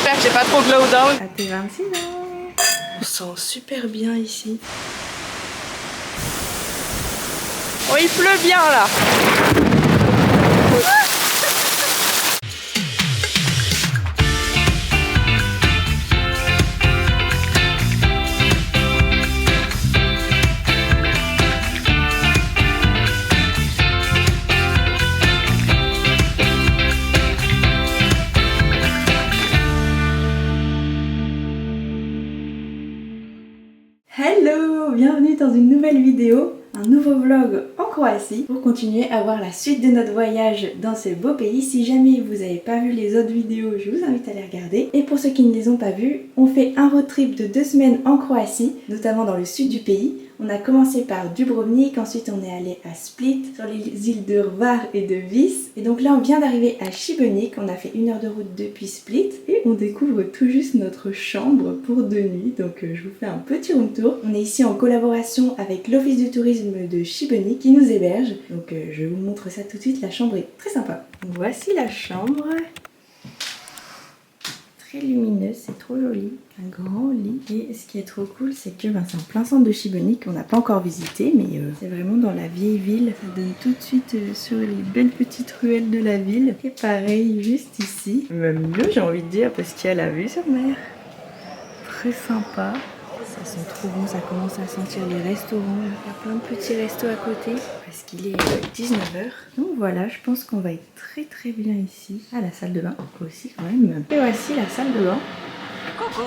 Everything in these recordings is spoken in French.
J'espère que j'ai pas trop glow down. À tes 26 ans. On se sent super bien ici. Oh, il pleut bien là. Hello, bienvenue dans une nouvelle vidéo, un nouveau vlog en Croatie pour continuer à voir la suite de notre voyage dans ce beau pays. Si jamais vous n'avez pas vu les autres vidéos, je vous invite à les regarder. Et pour ceux qui ne les ont pas vues, on fait un road trip de 2 semaines en Croatie, notamment dans le sud du pays. On a commencé par Dubrovnik, ensuite on est allé à Split, sur les îles de Hvar et de Vis. Et donc là on vient d'arriver à Šibenik, on a fait 1 heure de route depuis Split. Et on découvre tout juste notre chambre pour 2 nuits, donc je vous fais un petit room tour. On est ici en collaboration avec l'office du tourisme de Šibenik qui nous héberge. Donc je vous montre ça tout de suite, la chambre est très sympa. Donc, voici la chambre. Très lumineuse, c'est trop joli, un grand lit. Et ce qui est trop cool, c'est que c'est en plein centre de Šibenik, on n'a pas encore visité, mais c'est vraiment dans la vieille ville. Ça donne tout de suite sur les belles petites ruelles de la ville. Et pareil, juste ici, même mieux j'ai envie de dire, parce qu'il y a la vue sur mer. Très sympa. Ça sent trop bon, ça commence à sentir les restaurants. Il y a plein de petits restos à côté parce qu'il est 19h. Donc voilà, je pense qu'on va être très bien ici. Ah, la salle de bain aussi quand même. Et voici la salle de bain. Coucou.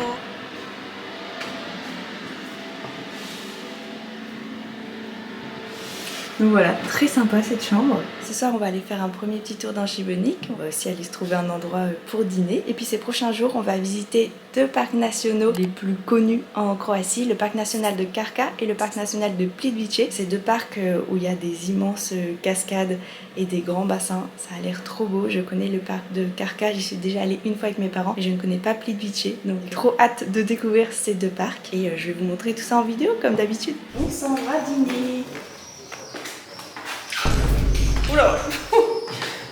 Donc voilà, très sympa cette chambre. Ce soir, on va aller faire un premier petit tour dans Šibenik. On va aussi aller se trouver un endroit pour dîner. Et puis ces prochains jours, on va visiter 2 parcs nationaux les plus connus en Croatie. Le parc national de Krka et le parc national de Plitvice. C'est 2 parcs où il y a des immenses cascades et des grands bassins. Ça a l'air trop beau. Je connais le parc de Krka, j'y suis déjà allée une fois avec mes parents. Et je ne connais pas Plitvice. Donc trop hâte de découvrir ces 2 parcs. Et je vais vous montrer tout ça en vidéo comme d'habitude. On s'en va dîner. Oula.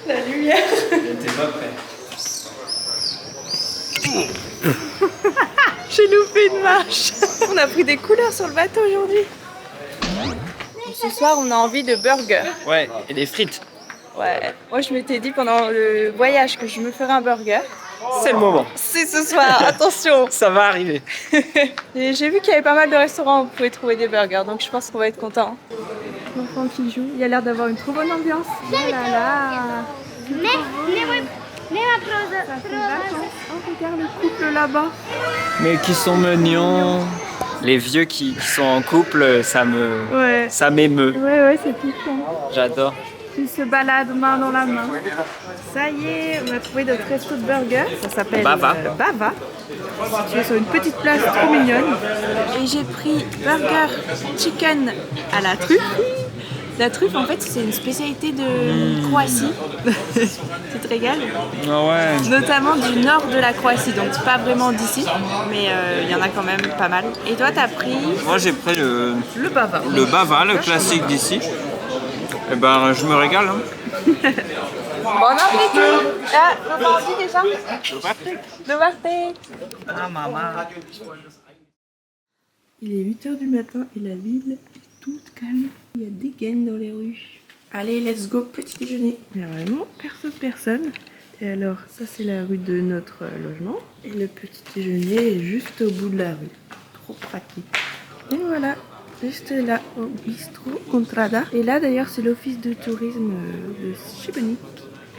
La lumière. T'es pas prêt. J'ai loupé une marche. On a pris des couleurs sur le bateau aujourd'hui. Ce soir, on a envie de burger. Ouais, et des frites. Ouais. Moi, je m'étais dit pendant le voyage que je me ferais un burger. C'est le moment. C'est ce soir, attention. Ça va arriver. Et j'ai vu qu'il y avait pas mal de restaurants où vous pouvez trouver des burgers, donc je pense qu'on va être content. L'enfant qui joue, il a l'air d'avoir une trop bonne ambiance. Oh là là. Oh, regarde le couple là-bas. Mais qui sont mignons. Les vieux qui sont en couple, ça m'émeut. Ouais, c'est piquant. J'adore. Ils se baladent main dans la main. Ça y est, on a trouvé notre resto de burger. Ça s'appelle Bava. Bava. Situé sur une petite place trop mignonne. Et j'ai pris burger chicken à la truffe. La truffe, en fait, c'est une spécialité de Croatie. Tu te régales? Ah ouais. Notamment du nord de la Croatie, donc pas vraiment d'ici, mais il y en a quand même pas mal. Et toi, t'as pris? Moi j'ai pris le Bava. Le Bava, le classique d'ici. Et ben je me régale. Hein. Bon appétit! Ah, on dit déjà? Dobartek. Ah maman. Il est 8h du matin et la ville est toute calme. Il y a des gangs dans les rues. Allez, let's go, petit déjeuner. Il n'y a vraiment personne. Et alors, ça c'est la rue de notre logement. Et le petit déjeuner est juste au bout de la rue. Trop pratique. Et voilà, juste là, au bistrot Contrada. Et là d'ailleurs, c'est l'office de tourisme de Šibenik,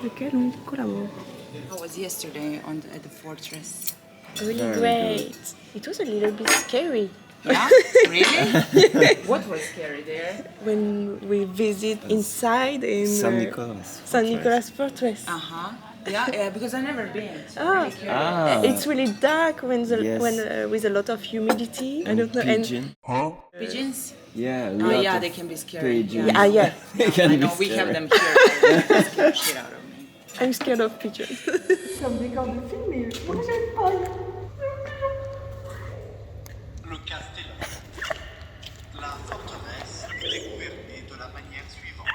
lequel on collabore. I was yesterday at the fortress. Really great. It was a little bit scary. Yeah, really? What was scary there? When we visit inside in San Nicolas. San Nicolas Fortress. Yeah, because I've never been. So Ah. really curious. It's really dark when Yes. with a lot of humidity. I don't know. Pigeon. Pigeons? Yeah, a Oh lot yeah, of they can be scary. pigeons. Yeah, yeah. They can I be know, we have scary. them here. They scare the shit out of me. I'm scared of pigeons. Comme décor de film, mais moi j'aime pas. Le Castello. La forteresse est gouverné de la manière suivante.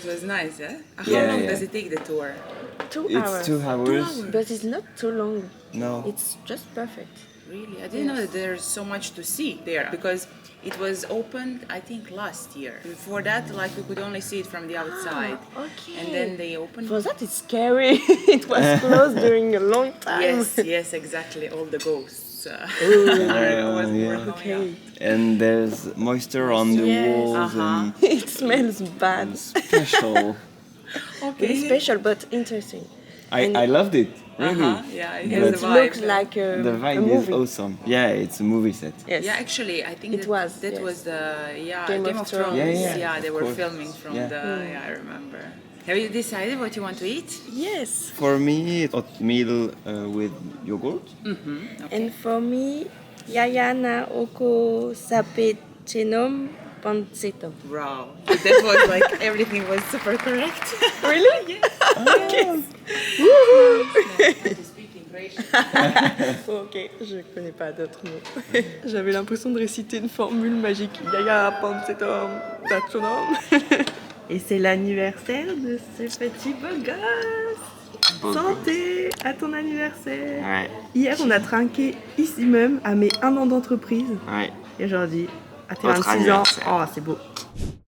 it was nice, eh? How Yeah, long yeah. does it take the tour? 2 It's hours. 2 hours. But it's not too long. No. It's just perfect. Really? I didn't know that there's so much to see there because it was opened, I think, last year. Before that, like we could only see it from the outside. Okay. And then they opened. For that, it's scary. It was closed during a long time. Yes, yes, exactly. All the ghosts. Yeah. Okay. And there's moisture on the Yes. walls and It smells bad. special. It's special but interesting. I loved it. Really. Yeah, it And has it the vibe. looks like a, The a vibe is movie. awesome. Yeah, it's a movie set. Yes. Yeah, actually, I think It was, that yes. was the Game Game of of Thrones. Thrones. Yeah, they of were course. filming from Yeah. I remember. Have you decided what you want to eat? Yes. For me, oatmeal with yogurt. And for me, Yayana Oko Sape Chenom Panceto. Wow, that was like everything was super correct. Really? Okay. Ok, je connais pas d'autres mots. J'avais l'impression de réciter une formule magique. Yaya Pancetom Tachonom. Et c'est l'anniversaire de ce petit beau gosse. Santé à ton anniversaire. Ouais. Hier, on a trinqué ici même à mes 1 an d'entreprise. Ouais. Et aujourd'hui, à tes Votre 26 ans. anniversaire. Oh, c'est beau.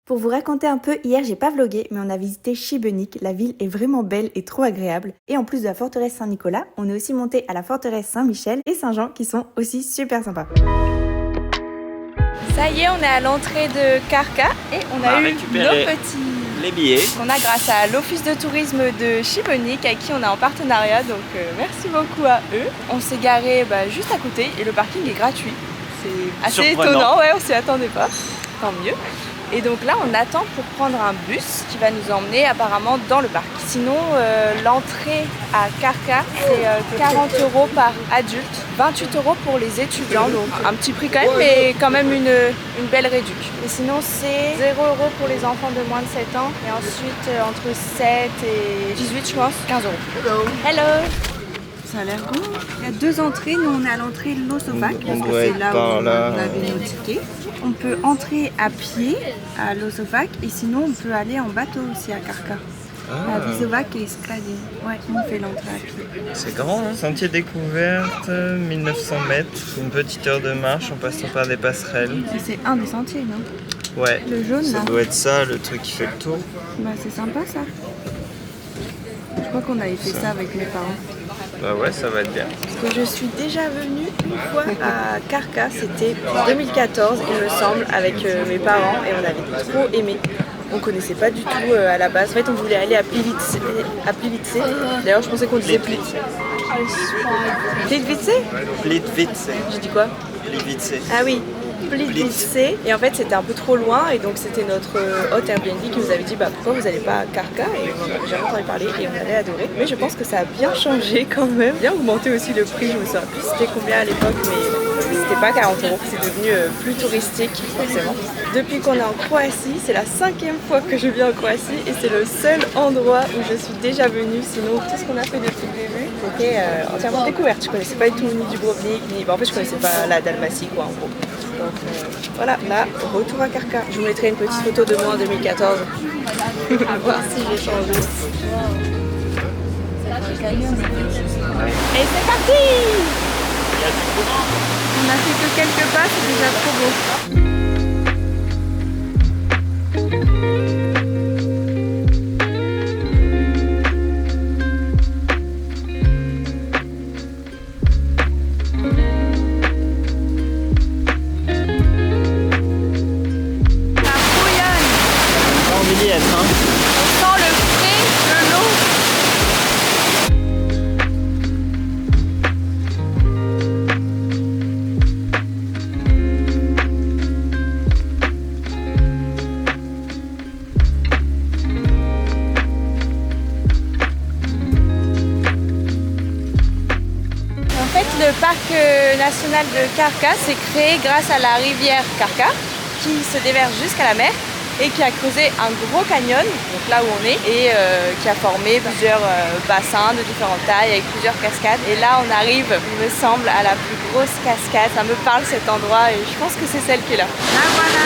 Pour vous raconter un peu, hier j'ai pas vlogué, mais on a visité Šibenik. La ville est vraiment belle et trop agréable. Et en plus de la forteresse Saint-Nicolas, on est aussi monté à la forteresse Saint-Michel et Saint-Jean qui sont aussi super sympas. Ça y est, on est à l'entrée de Karka et on a eu nos petits les billets. qu'on a grâce à l'office de tourisme de Šibenik avec qui on est en partenariat. Donc merci beaucoup à eux. On s'est garé juste à côté et le parking est gratuit. C'est assez Surprenant. étonnant, ouais, on s'y attendait pas. Tant mieux. Et donc là, on attend pour prendre un bus qui va nous emmener apparemment dans le parc. Sinon, l'entrée à Karka, c'est 40 € par adulte, 28 € pour les étudiants. Donc un petit prix quand même, mais quand même une belle réduction. Et sinon, c'est 0 € pour les enfants de moins de 7 ans. Et ensuite, entre 7 et 18, je pense, 15 €. Hello. Ça a l'air bon. Il y a 2 entrées. Nous, on est à l'entrée de Losovac, parce que c'est là où on avait nos tickets. On peut entrer à pied à Losovac et sinon on peut aller en bateau aussi à Karka. À Visovac et Skradin. Ouais, on fait l'entrée à pied. C'est grand, hein. Sentier découverte, 1900 mètres, une petite heure de marche en passant par des passerelles. Et c'est un des sentiers, non? Ouais, Le jaune ça là. doit être ça, le truc qui fait le tour. Bah c'est sympa ça. Je crois qu'on avait fait ça avec mes parents. Bah ouais, ça va être bien. Parce que je suis déjà venue une fois à Karka, c'était en 2014 il me semble, avec mes parents et on avait trop aimé. On connaissait pas du tout à la base. En fait on voulait aller à Plivice. D'ailleurs je pensais qu'on disait Plivice. Plivice? Plitvice. J'ai dit quoi? Plitvice. Ah oui, Plivice. Et en fait c'était un peu trop loin et donc c'était notre hôte Airbnb qui nous avait dit bah pourquoi vous n'allez pas à Karka, et on en avait jamais entendu parler et on avait adoré. Mais je pense que ça a bien changé quand même. Bien augmenté aussi le prix, je me souviens plus c'était combien à l'époque, mais c'était pas 40 €, c'est devenu plus touristique forcément. Depuis qu'on est en Croatie, c'est la 5e fois que je viens en Croatie et c'est le seul endroit où je suis déjà venue. Sinon tout ce qu'on a fait depuis le début c'était entièrement découverte. Je connaissais pas du tout ni Dubrovnik, ni... en fait je connaissais pas la Dalmatie quoi en gros. Donc voilà, là, retour à Karka. Je vous mettrai une petite photo de moi en 2014. À voir si j'ai changé. Et c'est parti! On a fait que quelques pas, c'est déjà trop beau. Le parc national de Karka s'est créé grâce à la rivière Karka qui se déverse jusqu'à la mer et qui a creusé un gros canyon, donc là où on est, et qui a formé plusieurs bassins de différentes tailles avec plusieurs cascades. Et là on arrive, il me semble, à la plus grosse cascade. Ça me parle cet endroit et je pense que c'est celle qui est là. La voilà!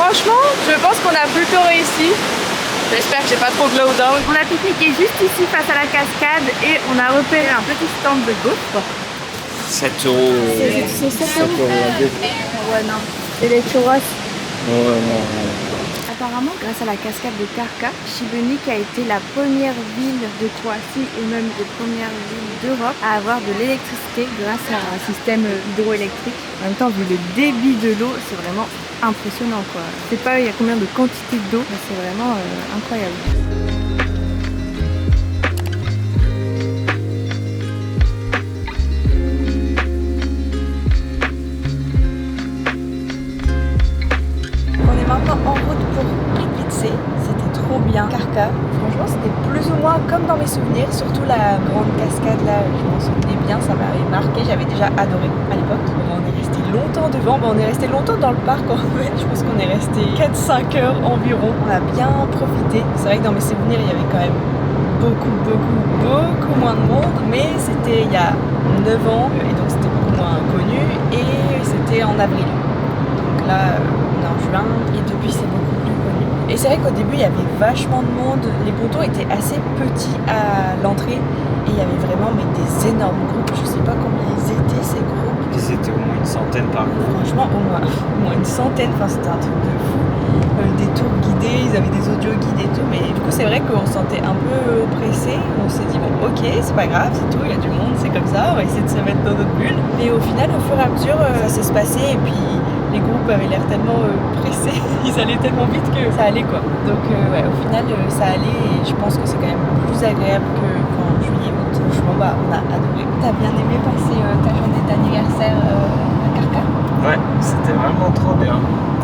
franchement, je pense qu'on a plutôt réussi. J'espère que j'ai pas trop glow down. On a pique-niqué juste ici face à la cascade et on a repéré un petit stand de gaufres. 7 €. C'est 7 €. Ouais, non. Et les churros. Ouais, non. Apparemment, grâce à la cascade de Krka, Šibenik a été la première ville de Croatie et même des premières villes d'Europe à avoir de l'électricité grâce à un système hydroélectrique. En même temps, vu le débit de l'eau, c'est vraiment impressionnant, quoi. Je sais pas il y a combien de quantité d'eau, mais c'est vraiment incroyable. On est maintenant en route pour Plitvice. C'était trop bien. Krka, franchement, c'était plus ou moins comme dans mes souvenirs, surtout la grande cascade là, je m'en souvenais bien, ça m'avait marqué, j'avais déjà adoré à l'époque. On est resté longtemps devant, on est resté longtemps dans le parc en fait, je pense qu'on est resté 4-5 heures environ. On a bien profité. C'est vrai que dans mes souvenirs, il y avait quand même beaucoup moins de monde, mais c'était il y a 9 ans et donc c'était beaucoup moins connu et c'était en avril. Donc là, on est en juin et depuis c'est beaucoup plus connu. Et c'est vrai qu'au début il y avait vachement de monde, les pontons étaient assez petits à l'entrée et il y avait vraiment des énormes groupes, je sais pas combien ils étaient ces groupes. Ils étaient au moins une centaine par groupe. Franchement au moins une centaine, enfin c'était un truc de fou. Des tours guidés, ils avaient des audios guidés et tout, mais du coup c'est vrai qu'on se sentait un peu oppressé, on s'est dit bon ok c'est pas grave, c'est tout, il y a du monde, c'est comme ça, on va essayer de se mettre dans notre bulle. Mais au final au fur et à mesure ça s'est passé et puis les groupes avaient l'air tellement pressés, ils allaient tellement vite que ça allait quoi. Donc ouais, au final ça allait et je pense que c'est quand même plus agréable qu'en juillet, août. Franchement on a adoré. T'as bien aimé passer ta journée d'anniversaire à Krka? Ouais, c'était vraiment trop bien.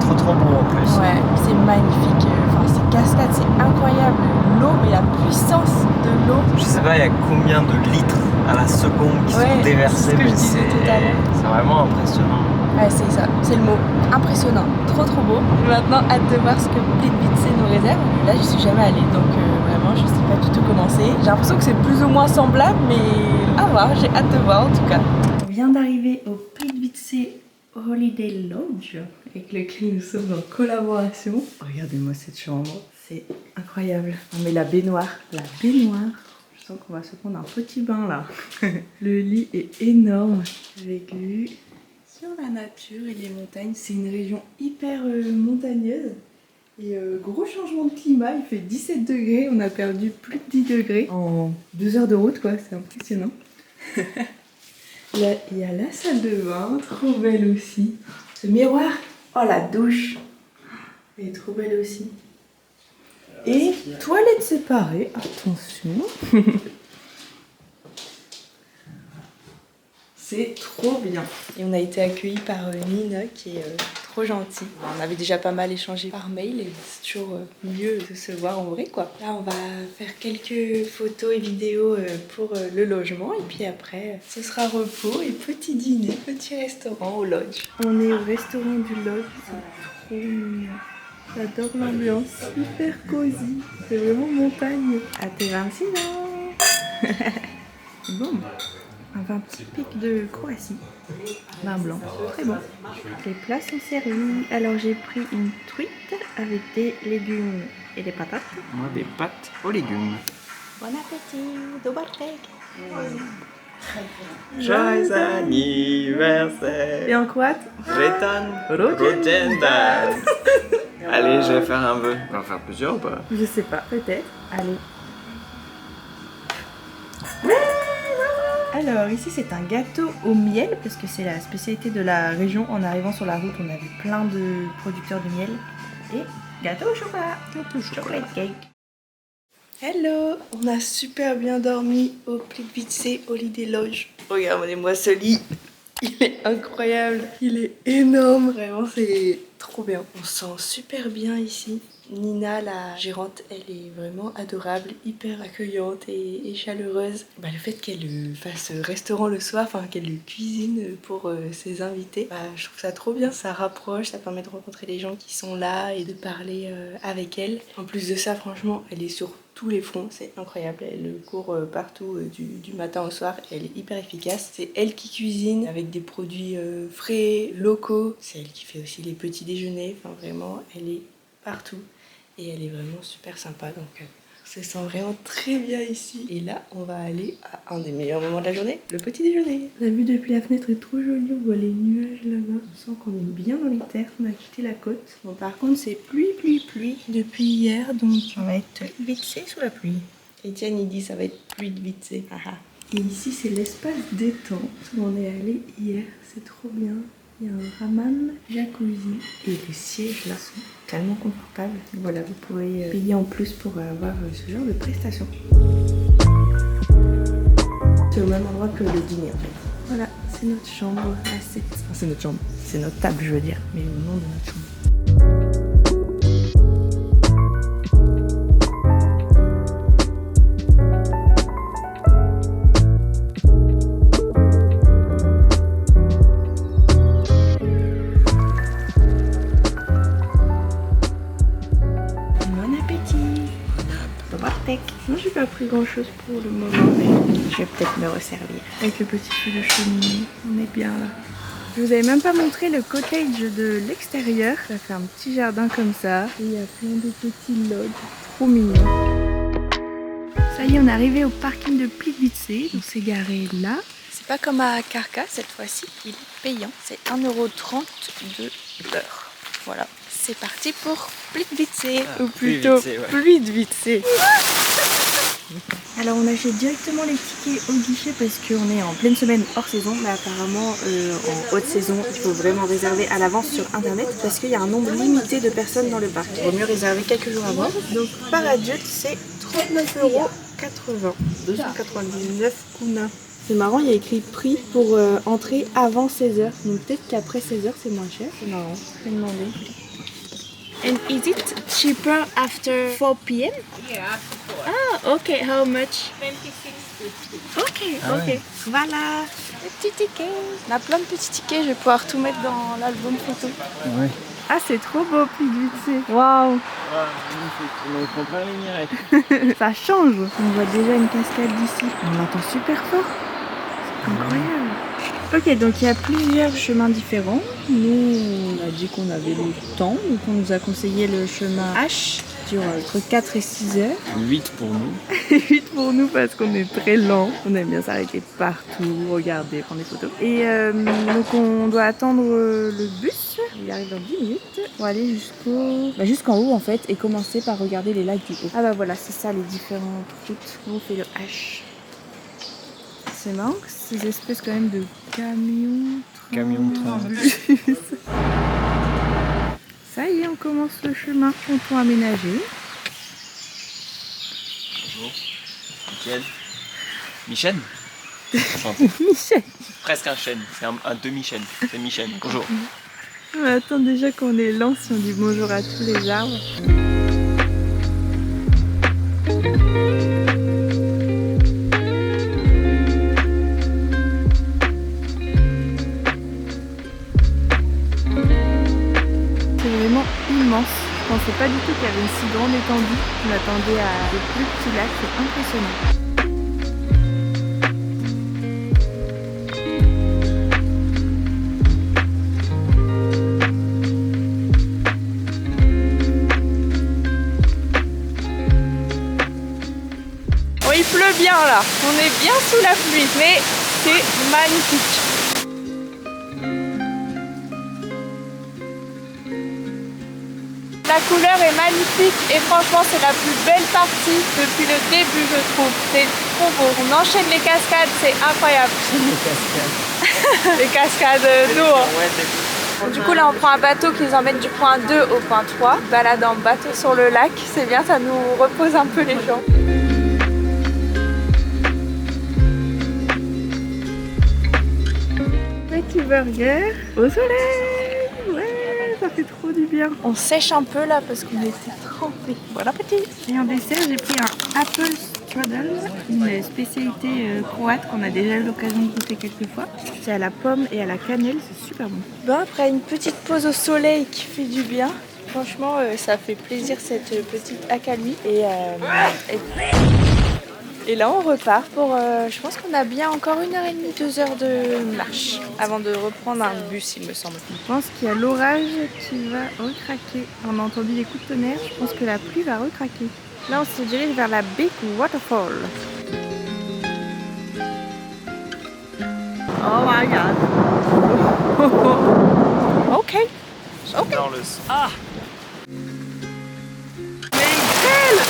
Trop beau en plus. Ouais, c'est magnifique. Enfin, ces cascades, c'est incroyable. L'eau, mais la puissance de l'eau. Je sais pas, il y a combien de litres à la seconde qui sont déversés. C'est ce que je disais tout à l'heure. C'est vraiment impressionnant. Ouais, c'est ça, c'est le mot. Impressionnant, trop beau. Maintenant, hâte de voir ce que Plitvice nous réserve. Là, je suis jamais allée, donc vraiment, je sais pas du tout comment c'est. J'ai l'impression que c'est plus ou moins semblable, mais à voir, j'ai hâte de voir en tout cas. On vient d'arriver au Plitvice Holiday Lodge, avec lequel nous sommes en collaboration. Regardez-moi cette chambre, c'est incroyable. On met la baignoire. Je sens qu'on va se prendre un petit bain là. Le lit est énorme, avec vue sur la nature et les montagnes. C'est une région hyper montagneuse. Et gros changement de climat, il fait 17 degrés, on a perdu plus de 10 degrés en 2 heures de route quoi, c'est impressionnant. Là, il y a la salle de bain, trop belle aussi. Ce miroir, oh la douche, elle est trop belle aussi. Et toilettes séparées, attention. C'est trop bien. Et on a été accueillis par Nina qui est trop gentille. On avait déjà pas mal échangé par mail et c'est toujours mieux de se voir en vrai quoi. Là on va faire quelques photos et vidéos pour le logement et puis après ce sera repos et petit dîner, petit restaurant au lodge. On est au restaurant du lodge, c'est trop mignon. J'adore l'ambiance, hyper cosy. C'est vraiment montagne. À tes 26 ans. Bon. Un vin typique de Croatie, vin blanc, très bon. Les plats sont servis. Alors j'ai pris une truite avec des légumes et des patates. Moi des pâtes aux légumes. Bon appétit, dobartek. Joyeux anniversaire. Et en croate? Sretan rođendan. Allez, je vais faire un vœu. On va en faire plusieurs ou pas? Je sais pas, peut-être. Allez. Alors ici c'est un gâteau au miel parce que c'est la spécialité de la région. En arrivant sur la route on a vu plein de producteurs de miel. Et gâteau au chocolat. Chocolate cake. Hello, on a super bien dormi au Plitvice Holiday Lodge. Regardez-moi ce lit, il est incroyable, il est énorme. Vraiment c'est trop bien. On se sent super bien ici. Nina, la gérante, elle est vraiment adorable, hyper accueillante et chaleureuse. Bah, le fait qu'elle fasse restaurant le soir, enfin qu'elle cuisine pour ses invités, bah, je trouve ça trop bien. Ça rapproche, ça permet de rencontrer les gens qui sont là et de parler avec elle. En plus de ça, franchement, elle est sur tous les fronts, c'est incroyable. Elle court partout du matin au soir, elle est hyper efficace. C'est elle qui cuisine avec des produits frais, locaux. C'est elle qui fait aussi les petits déjeuners. Enfin vraiment, elle est partout et elle est vraiment super sympa. Donc on se sent vraiment très bien ici. Et là, on va aller à un des meilleurs moments de la journée, le petit déjeuner. La vue depuis la fenêtre est trop jolie. On voit les nuages là-bas. On sent qu'on est bien dans les terres. On a quitté la côte. Bon, par contre, c'est pluie depuis hier, donc on va être vitsé sous la pluie. Etienne, il dit ça va être pluie de vitsé. Et ici, c'est l'espace détente où on est allé hier. C'est trop bien. Il y a un hammam, jacuzzi et les sièges là sont tellement confortables. Voilà, vous pouvez payer en plus pour avoir ce genre de prestations. C'est au même endroit que le dîner en fait. Voilà, c'est notre chambre à 7. Enfin, c'est notre chambre, c'est notre table je veux dire, mais le nom de notre chambre. Moi j'ai pas pris grand chose pour le moment, mais je vais peut-être me resservir. Avec le petit feu de cheminée, on est bien là. Je vous avais même pas montré le cottage de l'extérieur. Ça fait un petit jardin comme ça. Et il y a plein de petits logs, trop mignons. Ça y est, on est arrivé au parking de Plitvice. On s'est garé là. C'est pas comme à Carca cette fois-ci, il est payant. C'est 1,30 € de l'heure. Voilà. C'est parti pour Plitvice, ou plutôt Plitvice. Alors on achète directement les tickets au guichet parce qu'on est en pleine semaine hors saison, mais apparemment en haute saison il faut vraiment réserver à l'avance sur internet parce qu'il y a un nombre limité de personnes dans le parc. Il vaut mieux réserver quelques jours avant. Donc par adulte c'est 39,80 €, 299 kuna. C'est marrant, il y a écrit prix pour entrer avant 16h, donc peut-être qu'après 16h c'est moins cher. C'est marrant, je vais demander. And is it cheaper after 4 p.m? Yeah, after 4. Ah, ok. How much? 26.50. Ok, ok. Voilà, le petit ticket. On a plein de petits tickets, je vais pouvoir tout mettre dans l'album photo. Ouais. Ah, c'est trop beau, Plitvice. Waouh. On est en plein les mirettes. Ça change. On voit déjà une cascade d'ici. On l'entend super fort. C'est incroyable. Ok, donc il y a plusieurs chemins différents. Nous, on a dit qu'on avait le temps, donc on nous a conseillé le chemin H, qui dure entre 4 et 6 heures. 8 pour nous. 8 pour nous parce qu'on est très lent. On aime bien s'arrêter partout, regarder, prendre des photos. Et donc on doit attendre le bus. Il arrive dans 10 minutes pour aller jusqu'en haut en fait et commencer par regarder les lacs du haut. Ah bah voilà, c'est ça les différentes routes. On fait le H. C'est marrant que ces espèces quand même de camions. Camion de train. Ça y est, on commence le chemin. Ponton aménagé. Bonjour. Michel. Michel. Michel. Presque un chêne. C'est un demi-chêne. C'est Michel. Bonjour. On attend déjà qu'on est lent si on dit bonjour à tous les arbres. Immense. Je pensais pas du tout qu'il y avait une si grande étendue. Je m'attendais à des plus petits lacs, c'est impressionnant. Bon, il pleut bien là, on est bien sous la pluie, mais c'est magnifique. La couleur est magnifique et franchement c'est la plus belle partie depuis le début je trouve. C'est trop beau. On enchaîne les cascades, c'est incroyable. Les cascades d'eau. Bon, du coup là on prend un bateau qui nous emmène du point 2 au point 3. Balade en bateau sur le lac, c'est bien, ça nous repose un peu les jambes. Petit burger au soleil. Ça fait trop du bien. On sèche un peu là parce qu'on était trempé. Bon appétit. Et en dessert, j'ai pris un apple strudel, une spécialité croate qu'on a déjà eu l'occasion de goûter quelques fois. C'est à la pomme et à la cannelle, c'est super bon. Bon, après une petite pause au soleil qui fait du bien. Franchement, ça fait plaisir cette petite accalmie. Et là, on repart pour... je pense qu'on a bien encore 1h30, 2 heures de marche avant de reprendre un bus, il me semble. Je pense qu'il y a l'orage qui va recraquer. On a entendu des coups de tonnerre, je pense que la pluie va recraquer. Là, on se dirige vers la Big Waterfall. Oh my god. Ok. Dans le son. Ah. Mais quelle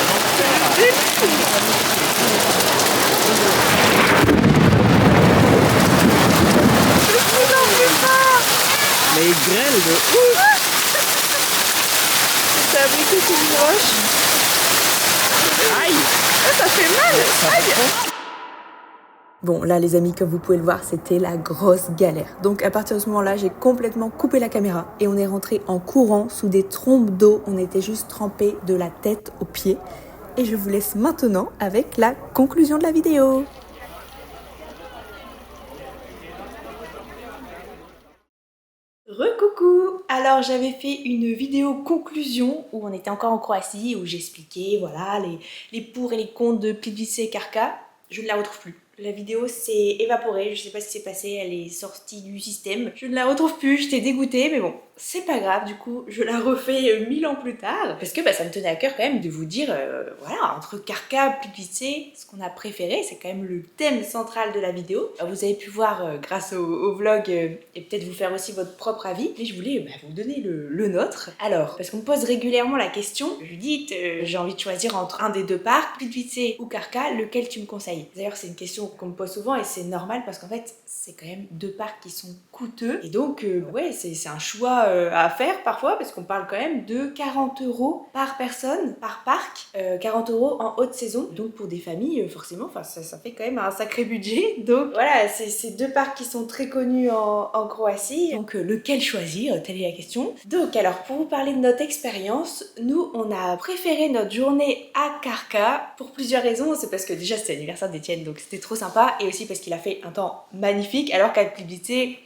Mais il grêle de ouf. T'as abrité sur une roche. Aïe. Ça fait mal. Aïe. Bon, là les amis, comme vous pouvez le voir, c'était la grosse galère. Donc à partir de ce moment-là, j'ai complètement coupé la caméra et on est rentré en courant sous des trompes d'eau. On était juste trempés de la tête aux pieds. Et je vous laisse maintenant avec la conclusion de la vidéo. Recoucou! Alors j'avais fait une vidéo conclusion où on était encore en Croatie, où j'expliquais voilà, les pour et les contre de Plitvice et Krka. Je ne la retrouve plus. La vidéo s'est évaporée, je sais pas ce qui s'est passé, elle est sortie du système. Je ne la retrouve plus, j'étais dégoûtée, mais bon, c'est pas grave, du coup, je la refais 1000 ans plus tard. Parce que ça me tenait à cœur quand même de vous dire, voilà, entre Krka, Plitvice, ce qu'on a préféré, c'est quand même le thème central de la vidéo. Vous avez pu voir grâce au vlog et peut-être vous faire aussi votre propre avis, mais je voulais vous donner le nôtre. Alors, parce qu'on me pose régulièrement la question, Judith, j'ai envie de choisir entre un des deux parcs, Plitvice ou Krka, lequel tu me conseilles? D'ailleurs, c'est une question qu'on me pose souvent et c'est normal parce qu'en fait c'est quand même deux parcs qui sont coûteux et donc ouais c'est un choix à faire parfois parce qu'on parle quand même de 40 € par personne par parc, 40 € en haute saison, donc pour des familles forcément ça fait quand même un sacré budget. Donc voilà, c'est deux parcs qui sont très connus en Croatie, donc lequel choisir, telle est la question. Donc alors pour vous parler de notre expérience, nous on a préféré notre journée à Krka pour plusieurs raisons. C'est parce que déjà c'était l'anniversaire d'Etienne, donc c'était trop sympa, et aussi parce qu'il a fait un temps magnifique, alors qu'à Plitvice,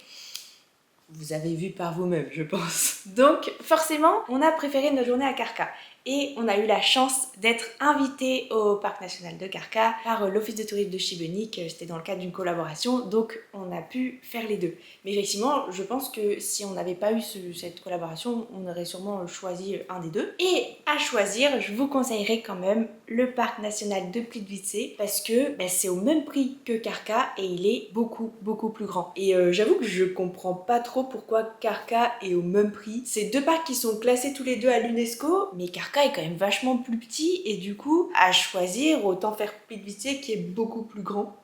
vous avez vu par vous-même, je pense. Donc forcément, on a préféré notre journée à Krka. Et on a eu la chance d'être invité au parc national de Krka par l'office de tourisme de Šibenik. C'était dans le cadre d'une collaboration, donc on a pu faire les deux. Mais effectivement, je pense que si on n'avait pas eu cette collaboration, on aurait sûrement choisi un des deux. Et à choisir, je vous conseillerais quand même le parc national de Plitvice parce que c'est au même prix que Krka et il est beaucoup plus grand. Et j'avoue que je comprends pas trop pourquoi Krka est au même prix. C'est deux parcs qui sont classés tous les deux à l'UNESCO, mais Krka est quand même vachement plus petit et du coup, à choisir, autant faire Plitvice qui est beaucoup plus grand.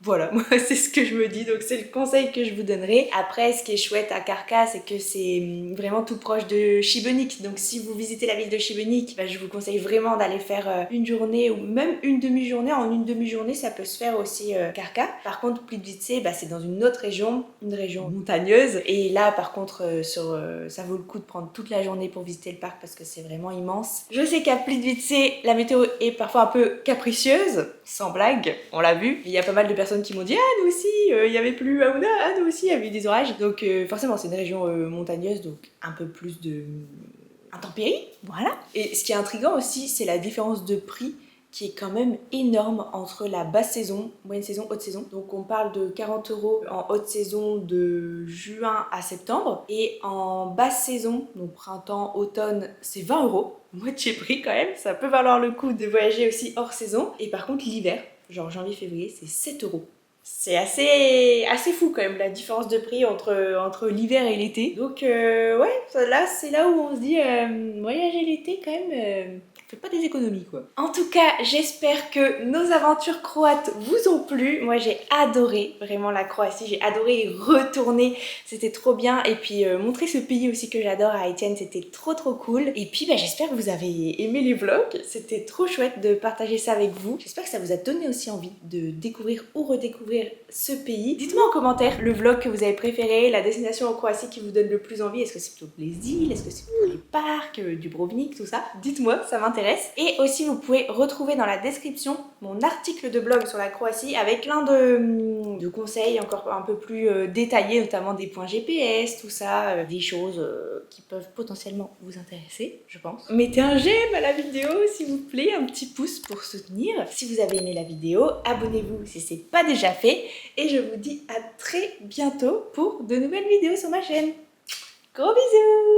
Voilà, moi c'est ce que je me dis, donc c'est le conseil que je vous donnerai. Après, ce qui est chouette à Krka, c'est que c'est vraiment tout proche de Šibenik. Donc si vous visitez la ville de Šibenik, je vous conseille vraiment d'aller faire une journée ou même une demi-journée. En une demi-journée, ça peut se faire aussi Krka. Par contre, Plitvice, c'est dans une autre région, une région montagneuse. Et là, par contre, ça vaut le coup de prendre toute la journée pour visiter le parc parce que c'est vraiment immense. Je sais qu'à Plitvice, la météo est parfois un peu capricieuse, sans blague, on l'a vu. Il y a pas mal de personnes qui m'ont dit ah nous aussi il y avait plu à Ouna, ah nous aussi il y avait eu des orages, donc forcément c'est une région montagneuse, donc un peu plus de intempéries, voilà. Et ce qui est intriguant aussi, c'est la différence de prix qui est quand même énorme entre la basse saison, moyenne saison, haute saison. Donc on parle de 40 € en haute saison de juin à septembre, et en basse saison, donc printemps, automne, c'est 20 €, moitié prix quand même. Ça peut valoir le coup de voyager aussi hors saison. Et par contre l'hiver, genre janvier-février, c'est 7 €. C'est assez fou quand même la différence de prix entre l'hiver et l'été. Donc ouais, là c'est là où on se dit voyager l'été quand même, fait pas des économies quoi. En tout cas, j'espère que nos aventures croates vous ont plu. Moi j'ai adoré vraiment la Croatie, j'ai adoré y retourner, c'était trop bien. Et puis montrer ce pays aussi que j'adore à Etienne, c'était trop cool. Et puis j'espère que vous avez aimé les vlogs, c'était trop chouette de partager ça avec vous. J'espère que ça vous a donné aussi envie de découvrir ou redécouvrir découvrir ce pays. Dites-moi en commentaire le vlog que vous avez préféré, la destination en Croatie qui vous donne le plus envie. Est-ce que c'est plutôt les îles? Est-ce que c'est plutôt les parcs, Dubrovnik, tout ça? Dites-moi, ça m'intéresse. Et aussi vous pouvez retrouver dans la description mon article de blog sur la Croatie avec plein de conseils encore un peu plus détaillés, notamment des points GPS, tout ça, des choses qui peuvent potentiellement vous intéresser, je pense. Mettez un j'aime à la vidéo s'il vous plaît, un petit pouce pour soutenir. Si vous avez aimé la vidéo, abonnez-vous si c'est pas déjà fait et je vous dis à très bientôt pour de nouvelles vidéos sur ma chaîne. Gros bisous!